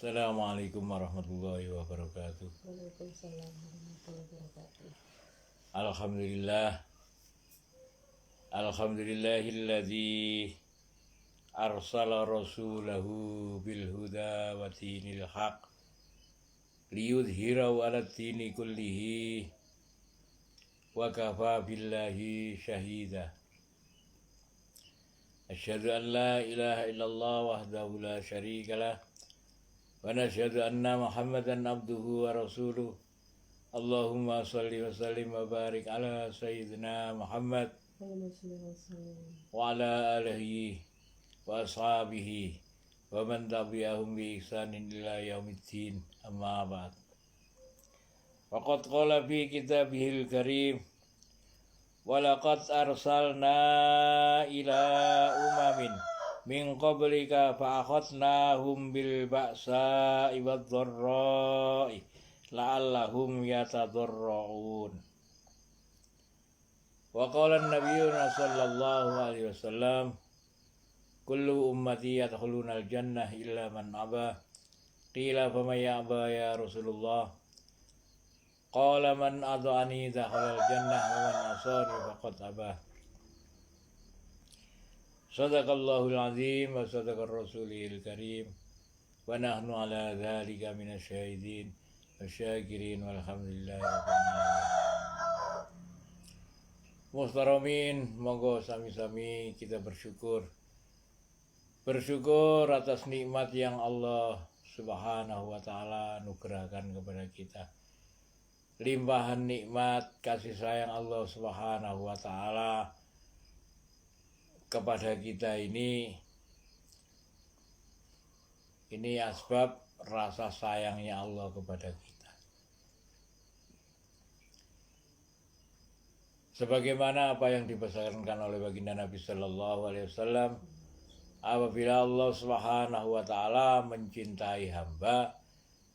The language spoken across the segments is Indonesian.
Assalamualaikum warahmatullahi wabarakatuh. Waalaikumsalam warahmatullahi wabarakatuh. Alhamdulillah. Alhamdulillahilladzi arsala rasulahu bil huda wa dinil haq liyudhhirahu 'alad dini kullihi wa kafa billahi syahida. Asyhadu an la ilaha illallah wahdahu la syarika lah wa nasyhadu anna Muhammadan abduhu wa rasuluh. Allahumma salli wa sallim wa barik ala sayyidina Muhammad Allahumma shalli wa sallim. wa ala alihi wa ashabihi wa man tabi'ahum bi ihsanin ila yaumiddin, amma ba'd. Waqad qala fi kitabihil karim wa laqad arsalna ila umamin min qablika fa akhadnahum bil ba'sa'i wad dharra'i la'allahum yatadarra'un. Wa qala an-nabiyyuna sallallahu alaihi wasallam kullu ummati yadkhuluna al-jannah illa man aba. Qila faman ya'ba ya Rasulullah? Qala man adha'ani dakhala al-jannah wa man asani faqad aba. Sadaqallahul azim wa sadaqar rasulil karim wa nahnu ala dhalika minasy syahidin wasyakirin walhamdulillahi rabbil alamin. Muhtaramin, monggo sami-sami kita bersyukur atas nikmat yang Allah Subhanahu wa taala anugerahkan kepada kita. Limpahan nikmat kasih sayang Allah Subhanahu wa taala kepada kita ini asbab rasa sayangnya Allah kepada kita. Sebagaimana apa yang dipesankan oleh baginda Nabi Sallallahu Alaihi Wasallam, apabila Allah Subhanahu Wa Taala mencintai hamba,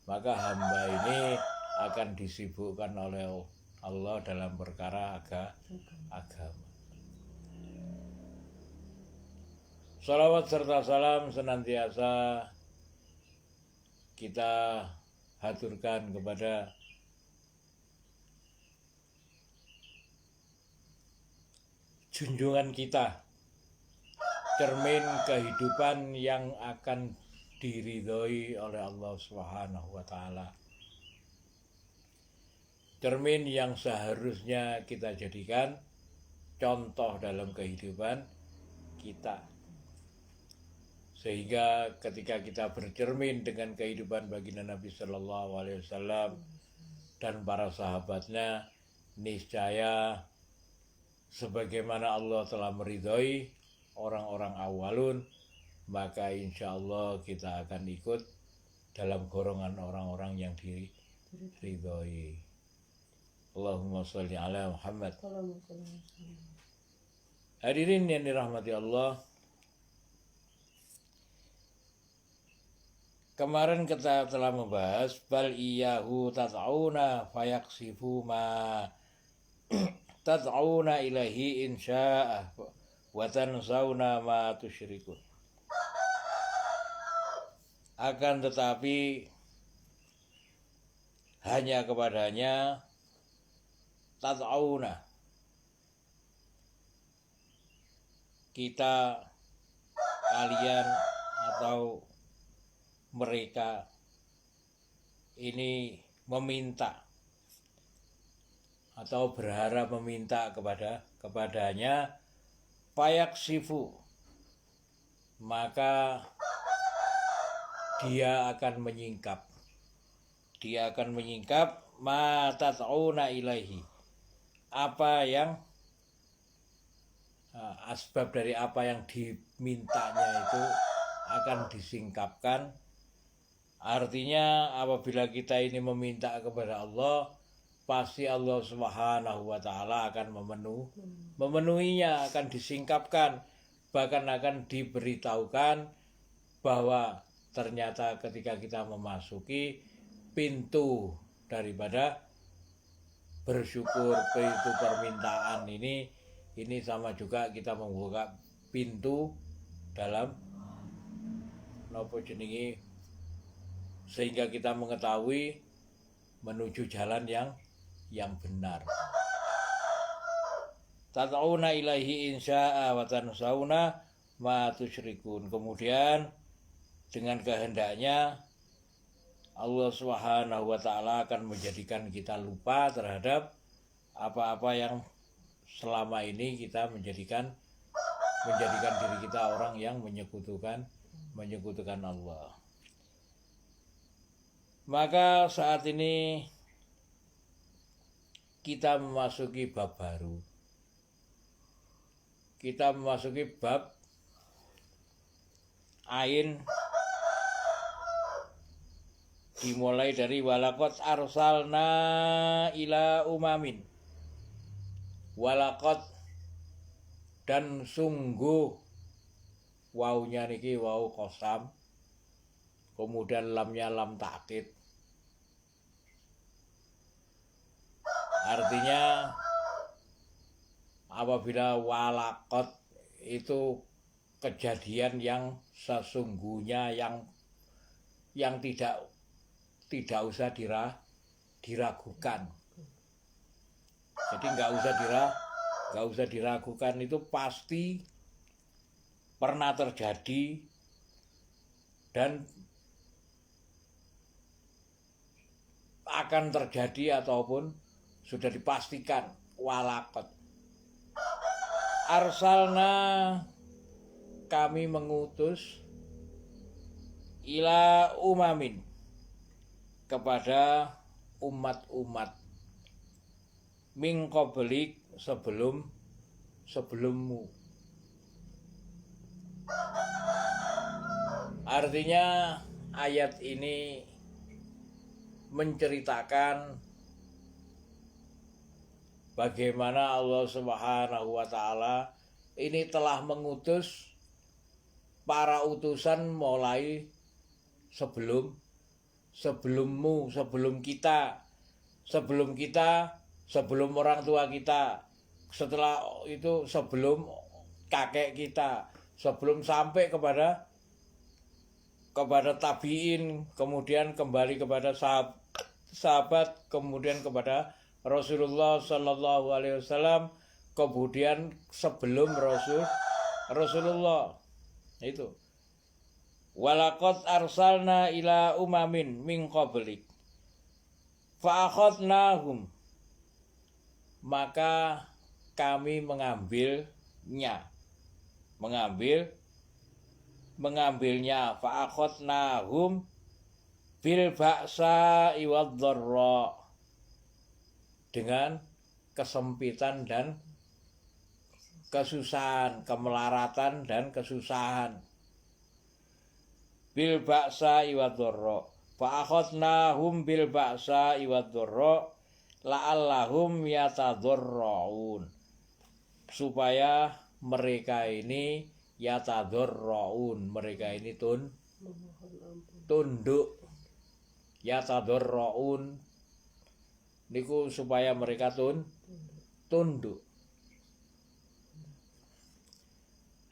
maka hamba ini akan disibukkan oleh Allah dalam perkara agama. Salawat serta salam senantiasa kita haturkan kepada junjungan kita, cermin kehidupan yang akan diridhoi oleh Allah Subhanahu wa taala. Cermin yang seharusnya kita jadikan contoh dalam kehidupan kita. Sehingga ketika kita bercermin dengan kehidupan baginda Nabi Sallallahu Alaihi Wasallam dan para sahabatnya, niscaya sebagaimana Allah telah meridhoi orang-orang awalun, maka insya Allah kita akan ikut dalam golongan orang-orang yang diridhoi. Allahumma sholli ala Muhammad. Hadirin yang dirahmati Allah, kemarin kita telah membahas bal iyahu tad'una fayaksifu ma tad'una ilahi insya'a wa tansawna ma tusyrikun. Akan tetapi hanya kepadanya tad'una kita, kalian atau mereka ini meminta atau berharap meminta kepadanya fayaksifu, maka dia akan menyingkap ma tat'una ilaihi, apa yang asbab dari apa yang dimintanya itu akan disingkapkan. Artinya apabila kita ini meminta kepada Allah, pasti Allah Subhanahu wa taala akan memenuhinya, akan disingkapkan, bahkan akan diberitahukan bahwa ternyata ketika kita memasuki pintu daripada bersyukur, pintu permintaan ini sama juga kita membuka pintu dalam nopo jenenge sehingga kita mengetahui menuju jalan yang benar. Tata'una ilaihi insya'a wa tansauna ma tusyrikun. Kemudian dengan kehendaknya Allah Subhanahu wa taala akan menjadikan kita lupa terhadap apa-apa yang selama ini kita menjadikan diri kita orang yang menyekutukan Allah. Maka saat ini kita memasuki bab baru. Kita memasuki bab Ain, dimulai dari walaqad arsalna ila umamin. Walaqad, dan sungguh, wawunya niki wawu qasam, kemudian lamnya lam takkid. Artinya apabila walaqad itu kejadian yang sesungguhnya yang tidak usah diragukan. Jadi nggak usah diragukan, itu pasti pernah terjadi dan akan terjadi ataupun sudah dipastikan. Walaqad arsalna, kami mengutus, ila umamin, kepada umat-umat, min qablik, sebelummu. Artinya ayat ini menceritakan bagaimana Allah Subhanahu wa taala ini telah mengutus para utusan mulai sebelummu, sebelum kita, sebelum orang tua kita, setelah itu sebelum kakek kita, sebelum sampai kepada tabiin, kemudian kembali kepada sahabat, kemudian kepada Rasulullah Sallallahu Alaihi Wasallam, kemudian sebelum Rasulullah. Itu walaqad arsalna ila umamin min qablik fa akhadnahum, maka kami mengambilnya fa akhadnahum bil ba'sa wad dharra, dengan kesempitan dan kesusahan, kemelaratan dan kesusahan. Bil ba'sa wad dharra fa akhadnahum bil ba'sa wad dharra la'allahum yatadharraun, supaya mereka ini yatadharraun, mereka ini tunduk. Yatadharraun niku supaya mereka tunduk.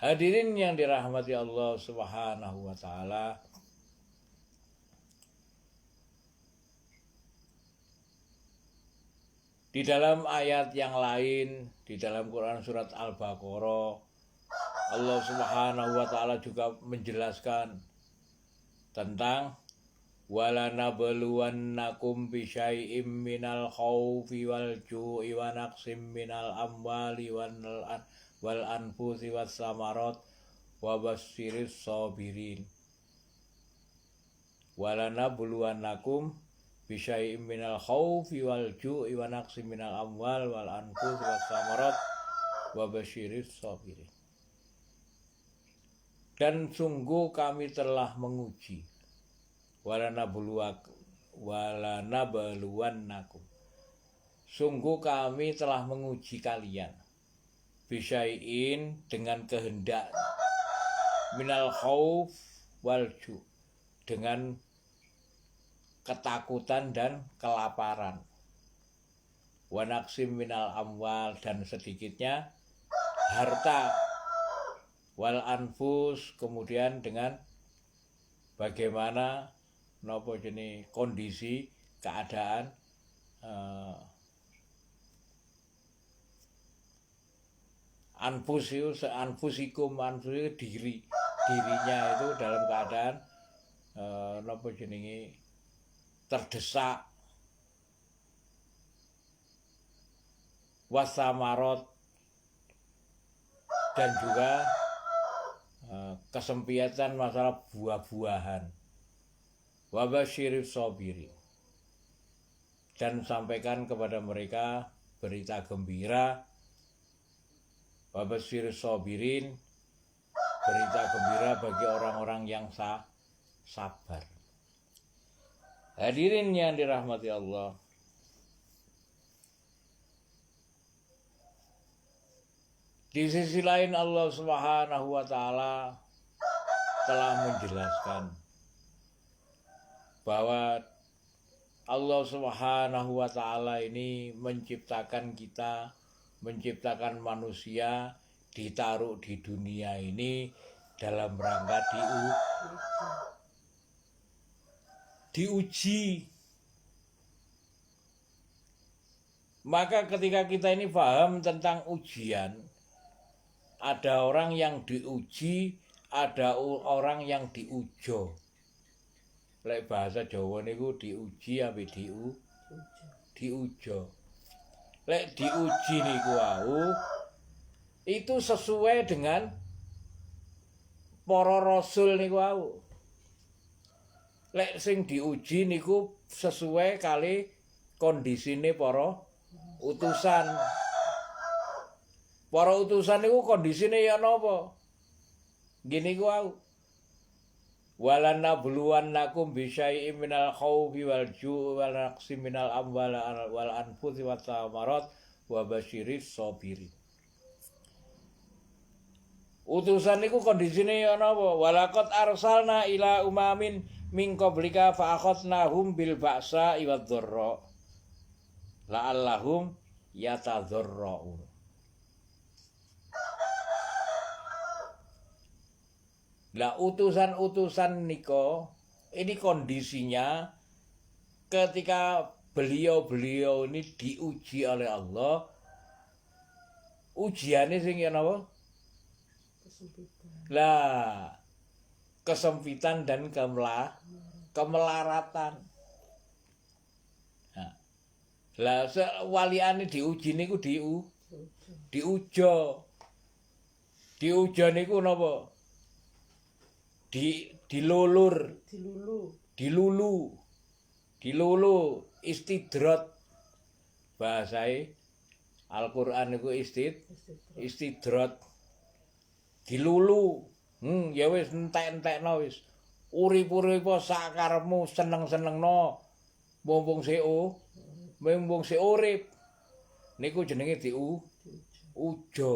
Hadirin yang dirahmati Allah Subhanahu wa taala, di dalam ayat yang lain di dalam Quran surat Al-Baqarah, Allah Subhanahu wa taala juga menjelaskan tentang walanabluwannakum bisyai'im minal khaufi wal ju'i wa naqsim minal amwali wal anfusi was samarat wa basyiris sabirin. Walanabluwannakum bisyai'im minal khaufi wal ju'i wa naqsim minal amwal wal anfusi was samarat wa basyiris sabirin. Dan sungguh kami telah menguji, walanabluwannakum, sungguh kami telah menguji kalian, bisyai'in, dengan kehendak, minal khauf wal ju', dengan ketakutan dan kelaparan, wa naqsim minal amwal, dan sedikitnya harta, wal anfus, kemudian dengan bagaimana napa jenenge kondisi keadaan anfusikum dirinya itu dalam keadaan napa jenenge terdesak, wasamarot, dan juga kesempitan masalah buah-buahan. Wabasyiris sabirin, dan sampaikan kepada mereka berita gembira. Wabasyiris sabirin, berita gembira bagi orang-orang yang sabar. Hadirin yang dirahmati Allah, di sisi lain Allah Subhanahu wa taala telah menjelaskan bahwa Allah Subhanahu wa taala ini menciptakan kita, menciptakan manusia, ditaruh di dunia ini dalam rangka diuji. Maka ketika kita ini paham tentang ujian, ada orang yang diuji, ada orang yang diujo. Lek bahasa Jawa niku diuji ambek diujo. Lek diuji niku wau itu sesuai dengan para rasul niku wau. Lek sing diuji niku sesuai kali kondisine para utusan. Para utusan niku kondisine ya napa? Gini ku wau. Walana buluwannakum bisyai'im minal khaufi wal ju'i wal naqsi minal amwali wal anfusi wat thamarat wa basyiris sabirin. Utusan niku kondisine ya napa? Walaqad arsalna ila umamin min qablika fa akhadnahum bil ba'sa wad dharra la'allahum yatadharraun. Lah utusan-utusan niko ini kondisinya ketika beliau-beliau ini diuji oleh Allah. Ujiannya sing ya napa? Lah kesempitan dan kemelaratan. Nah, lah waliane diuji niku diujo. Diujo niku napa? Dilulu istidrat. Bahasai Al-Qur'an niku istidrat. Dilulu. Ya wis entek-entekno wis. Urip-urip sak karepmu, seneng-senengno. Mumpung sik urip. Niku jenenge diujo.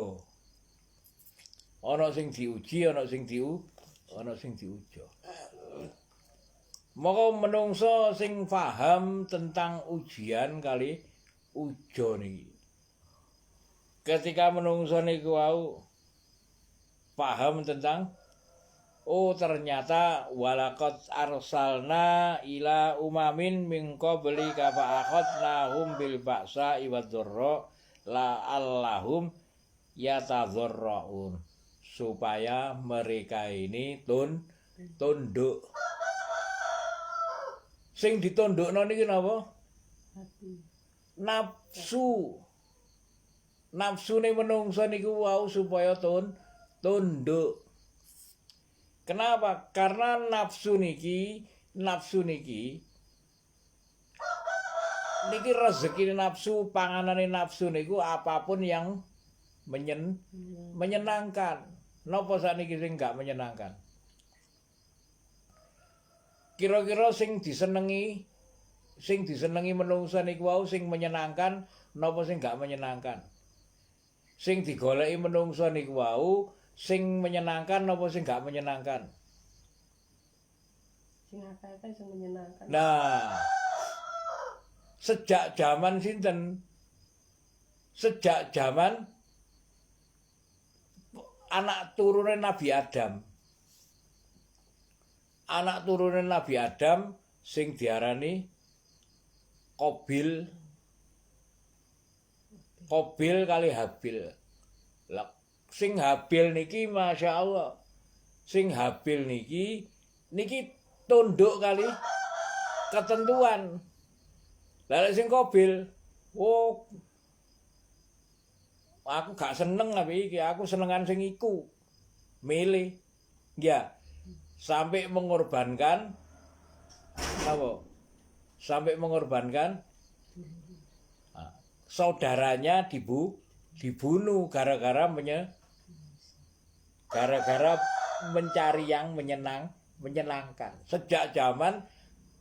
Ana sing diuji, ana sing diujo. Maka menungso sing paham tentang ujian kali ujo niki. Ketika menungso niku wau paham tentang ternyata walaqad arsalna ila umamin min qablika fa akhadnahum bil ba'sa wad dharra la'allahum yatadharraun, supaya mereka ini tunduk. Sing ditundukno niki napa? Nafsu. Nafsune menungso niku wau supaya tunduk. Kenapa? Karena nafsu niki rezeki nafsu, panganane nafsu niku apapun yang menyenangkan. Napa sakniki sing gak menyenangkan? Kira-kira sing disenengi menungsa niku wau sing menyenangkan napa sing gak menyenangkan? Sing digoleki menungsa niku wau sing menyenangkan napa sing gak menyenangkan? Sing akeh sing menyenangkan. Nah, sejak zaman sinten? Sejak zaman anak turunan Nabi Adam. Anak turunan Nabi Adam sing diarani Kobil kali Habil. Lah sing Habil niki Masya Allah. Sing Habil niki tunduk kali ketentuan. Lah sing Kobil, oh aku gak seneng iki, aku senengan sing iku. Milih. Ya. Sampai mengorbankan apa? Sampai mengorbankan saudaranya dibunuh gara-gara mencari yang menyenangkan. Sejak zaman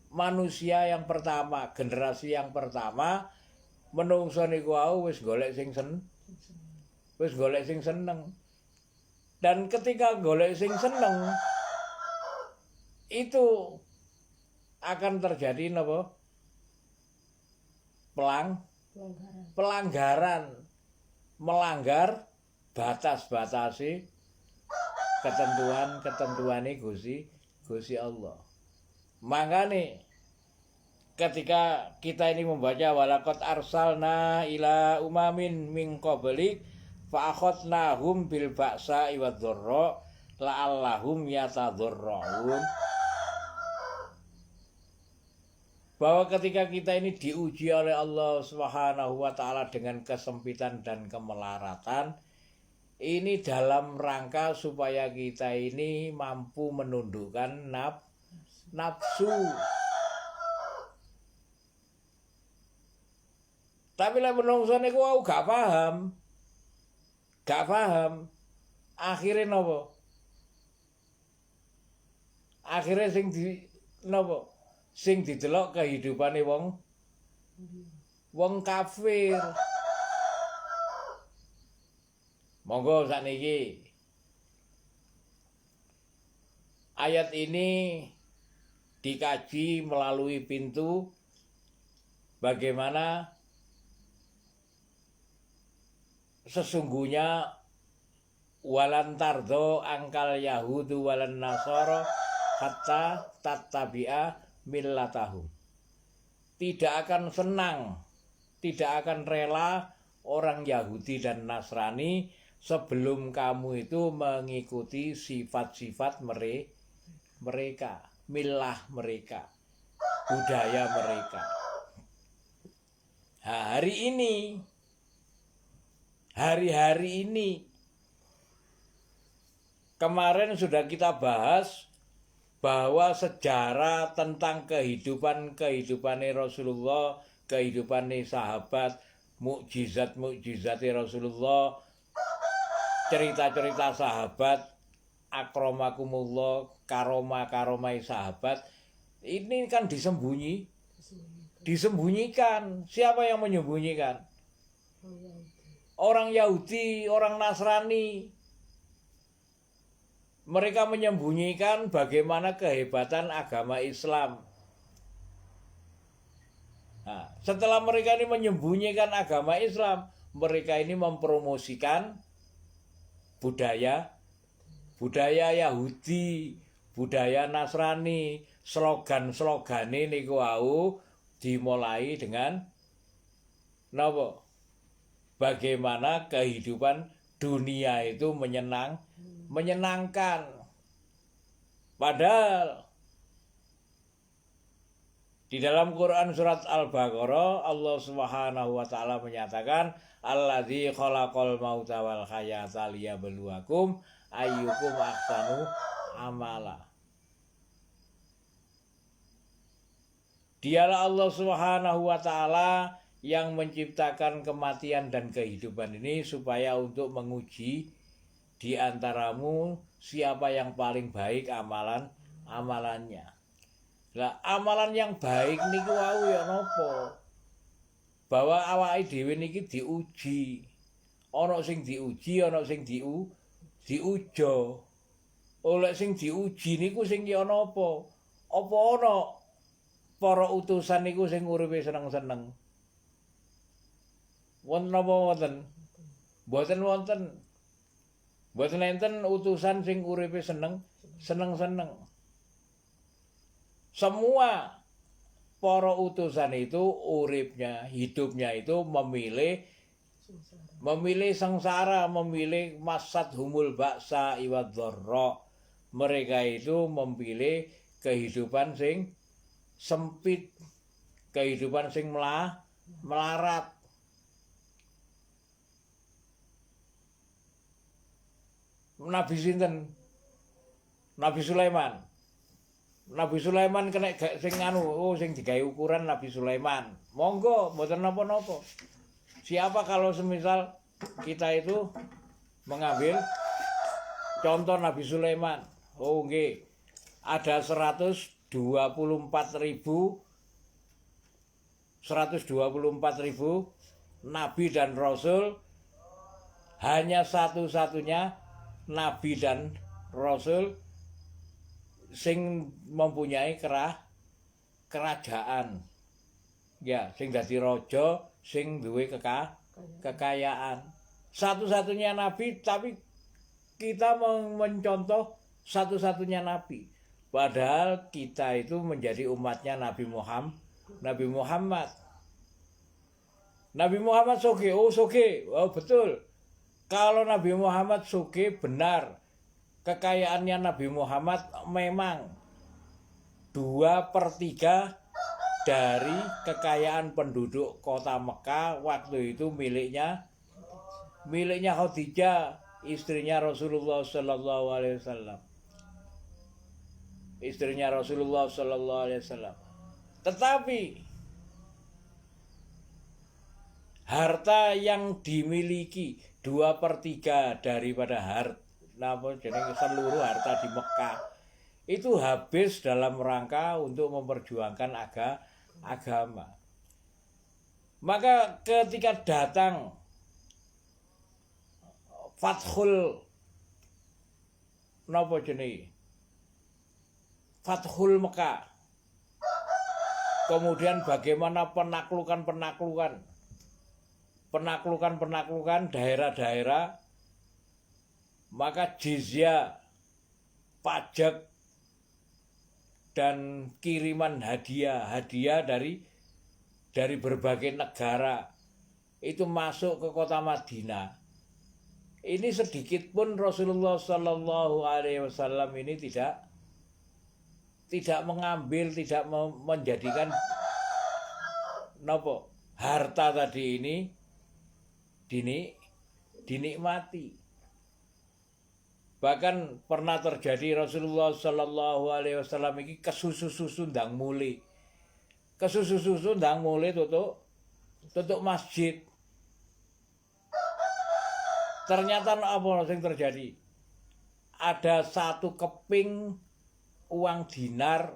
manusia yang pertama, generasi yang pertama, menungso niku wis golek sing seneng. Dan ketika golek sing seneng itu akan terjadi napa? Pelanggaran, melanggar batas-batasi ketentuan-ketentuane Gusti Allah. Makanya ketika kita ini membaca walaqad arsalna ila umamin min qablik fa akhadnahum bil ba'sa wad dharra la'allahum yatadharraun, bahwa ketika kita ini diuji oleh Allah Subhanahu wa taala dengan kesempitan dan kemelaratan, ini dalam rangka supaya kita ini mampu menundukkan nafsu. Tapi lek menungso niku gak paham. Akhirnya napa? Akhirnya sing didelok kehidupane wong kafir. Monggo sakniki ayat ini dikaji melalui pintu bagaimana sesungguhnya walan tardo angkal yahudu walan nasara hatta tattabi'a millatahum. Tidak akan senang, tidak akan rela orang Yahudi dan Nasrani sebelum kamu itu mengikuti sifat-sifat mereka, milah mereka, budaya mereka. Hari-hari ini kemarin sudah kita bahas bahwa sejarah tentang kehidupan Rasulullah, kehidupan sahabat, mukjizat Rasulullah, cerita-cerita sahabat, akramakumullah, karomai sahabat, ini kan disembunyikan. Siapa yang menyembunyikan? Orang Yahudi, orang Nasrani. Mereka menyembunyikan bagaimana kehebatan agama Islam. Nah, setelah mereka ini menyembunyikan agama Islam, mereka ini mempromosikan budaya Yahudi, budaya Nasrani, slogan-slogane niku wau dimulai dengan napa? Bagaimana kehidupan dunia itu menyenangkan. Padahal di dalam Quran surat Al-Baqarah Allah Subhanahu wa taala menyatakan alladzi khalaqal mauta wal hayata liyabluwakum ayyukum ahsanu amala. Dialah Allah Subhanahu wa taala yang menciptakan kematian dan kehidupan ini supaya untuk menguji di antaramu siapa yang paling baik amalannya. Lah amalan yang baik niku wau ya napa? Bahwa awake dhewe niki diuji. Ana sing diuji, ana sing diuja. Oleh sing diuji niku sing ya napa? Apa ana para utusan niku sing uripe seneng-seneng? Wonten apa wonten? Mboten wonten. Mboten enten utusan sing uripe seneng-seneng. Semua para utusan itu uripnya, hidupnya itu memilih sengsara, memilih masad humul baksa iwad dharra. Mereka itu memilih kehidupan sing sempit, kehidupan sing melarat. Nabi sinten? Nabi Sulaiman. Nabi Sulaiman kena sing sing digawe ukuran Nabi Sulaiman. Monggo, mboten napa-napa. Siapa kalau semisal kita itu mengambil contoh Nabi Sulaiman. Oh nggih. Ada 124.000 nabi dan rasul, hanya satu-satunya nabi dan rasul sing mempunyai kerajaan. Ya, sing dadi raja, sing duwe kekayaan. Satu-satunya nabi, tapi kita mencontoh satu-satunya nabi. Padahal kita itu menjadi umatnya Nabi Muhammad. Nabi Muhammad soge, oh betul. Kalau Nabi Muhammad soge benar. Kekayaannya Nabi Muhammad memang 2/3 dari kekayaan penduduk kota Mekah waktu itu miliknya Khadijah, istrinya Rasulullah Sallallahu Alaihi Wasallam. Istrinya Rasulullah Sallallahu Alaihi Wasallam. Tetapi harta yang dimiliki 2/3 daripada seluruh harta di Mekah itu habis dalam rangka untuk memperjuangkan agama. Maka ketika datang Fathul Mekah, kemudian bagaimana penaklukan daerah-daerah, maka jizya, pajak dan kiriman hadiah dari berbagai negara itu masuk ke kota Madinah. Ini sedikit pun Rasulullah Sallallahu Alaihi Wasallam ini tidak mengambil, tidak menjadikan harta tadi ini dinikmati. Bahkan pernah terjadi Rasulullah Sallallahu Alaihi Wasallam ini kesusu-susu ndang mulai tutup masjid. Ternyata apa yang terjadi? Ada 1 keping uang dinar,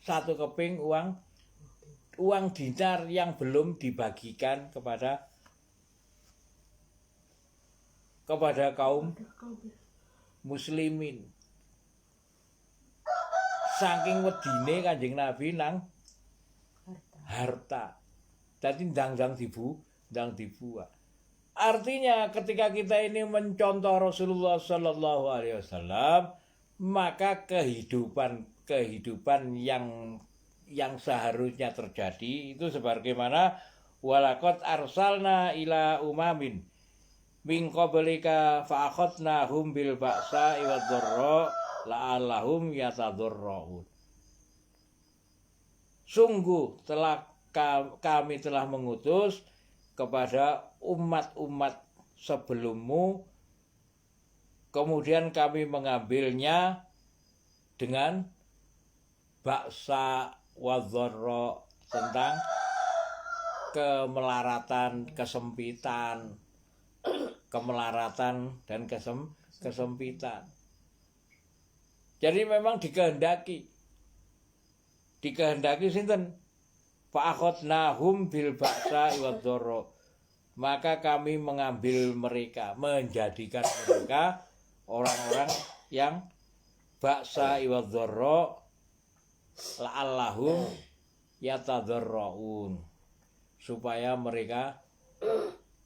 1 keping uang dinar yang belum dibagikan kepada kaum muslimin. Saking wedine Kanjeng Nabi nang harta. Dadi ndang dibuat. Artinya ketika kita ini mencontoh Rasulullah Sallallahu Alaihi Wasallam, maka kehidupan yang seharusnya terjadi itu sebagaimana walaqad arsalna ila umamin min qablika fa akhadnahum bil ba'sa wad dharra la'allahum yatadharraun. Sungguh kami telah mengutus kepada umat-umat sebelummu, kemudian kami mengambilnya dengan ba'sa wad dharra, tentang kemelaratan, dan kesempitan. Jadi memang dikehendaki sinten? Fa'akhadnahum bil ba'sa wad dharra. Maka kami mengambil mereka, menjadikan mereka orang-orang yang ba'sa wad dharra la'allahum yatadharraun, supaya mereka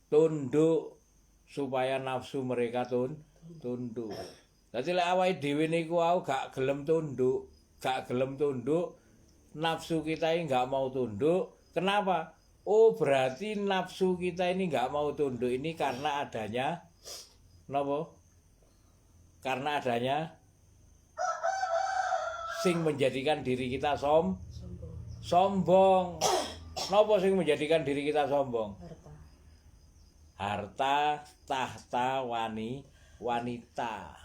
tunduk, supaya nafsu mereka tunduk. Dadi lek awake dhewe niku gak gelem tunduk, nafsu kita ini nggak mau tunduk. Kenapa? Oh, berarti nafsu kita ini nggak mau tunduk ini karena adanya nopo? Karena adanya sing menjadikan diri kita sombong. Nopo sing menjadikan diri kita sombong? Harta, tahta, wanita.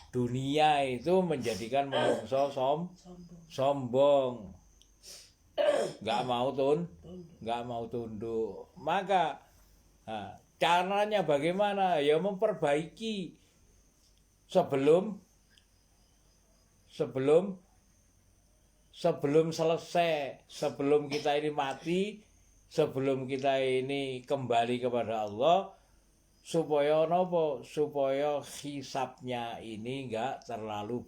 Dunia itu menjadikan manusia sombong. Nggak mau tunduk. Maka caranya bagaimana? Ya memperbaiki sebelum selesai, sebelum kita ini mati, sebelum kita ini kembali kepada Allah, supaya nopo? Supaya hisabnya ini nggak terlalu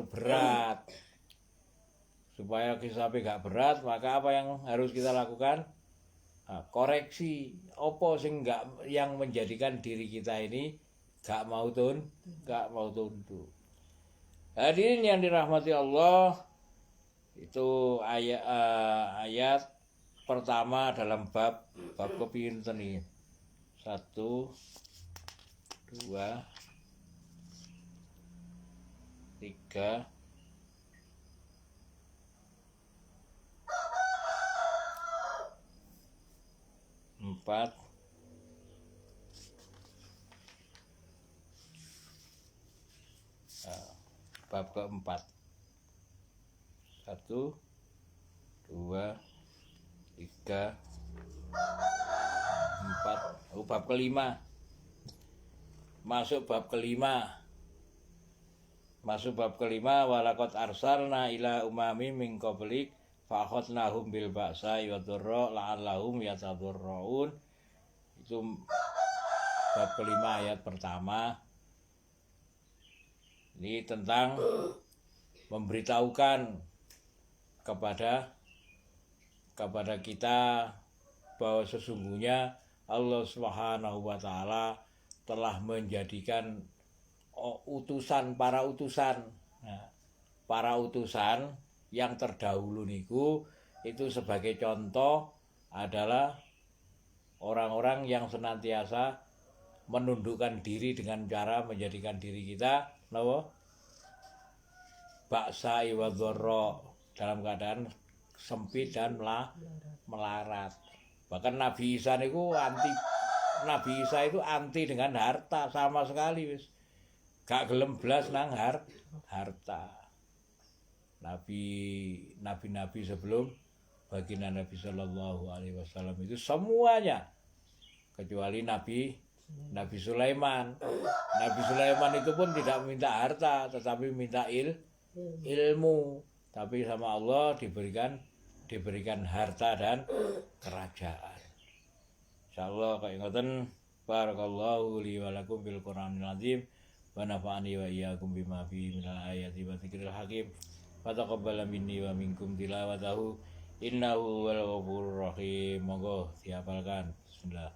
berat. Supaya hisabnya nggak berat, maka apa yang harus kita lakukan? Koreksi. Apa sing nggak, yang menjadikan diri kita ini nggak mau tunduk. Hadirin yang dirahmati Allah, itu ayat pertama dalam bab kepinten ini. 1, 2, 3, 4, bab keempat. 1, 2, 3, 4. Bab kelima. Masuk bab kelima. Walaqad arsalna ila umamin min qablik fa akhadnahum bil ba'sa wa dharra la'allahum yatadharraun. Itu bab kelima ayat pertama. Ini tentang memberitahukan kepada kita bahwa sesungguhnya Allah Subhanahu wa taala telah menjadikan para utusan yang terdahulu niku itu sebagai contoh adalah orang-orang yang senantiasa menundukkan diri dengan cara menjadikan diri kita ba'sa wa dharra, dalam keadaan sempit dan melarat. Bahkan Nabi Isa itu anti dengan harta sama sekali, wis gak gelem blas nang harta. Nabi sebelum baginda Nabi Sallallahu Alaihi Wasallam itu semuanya, kecuali Nabi Sulaiman. Nabi Sulaiman itu pun tidak minta harta, tetapi minta ilmu. Tapi sama Allah diberikan harta dan kerajaan. Insyaallah kaya ngoten. Barakallahu li wa lakum bil Qur'anil azim wa nafa'ani wa iyyakum bima fihi minal ayati wa dzikril hakim. Wa taqabbal minni wa minkum tilawatahu innahu wal ghafurur rahim. Monggo dihafalkan. Bismillah.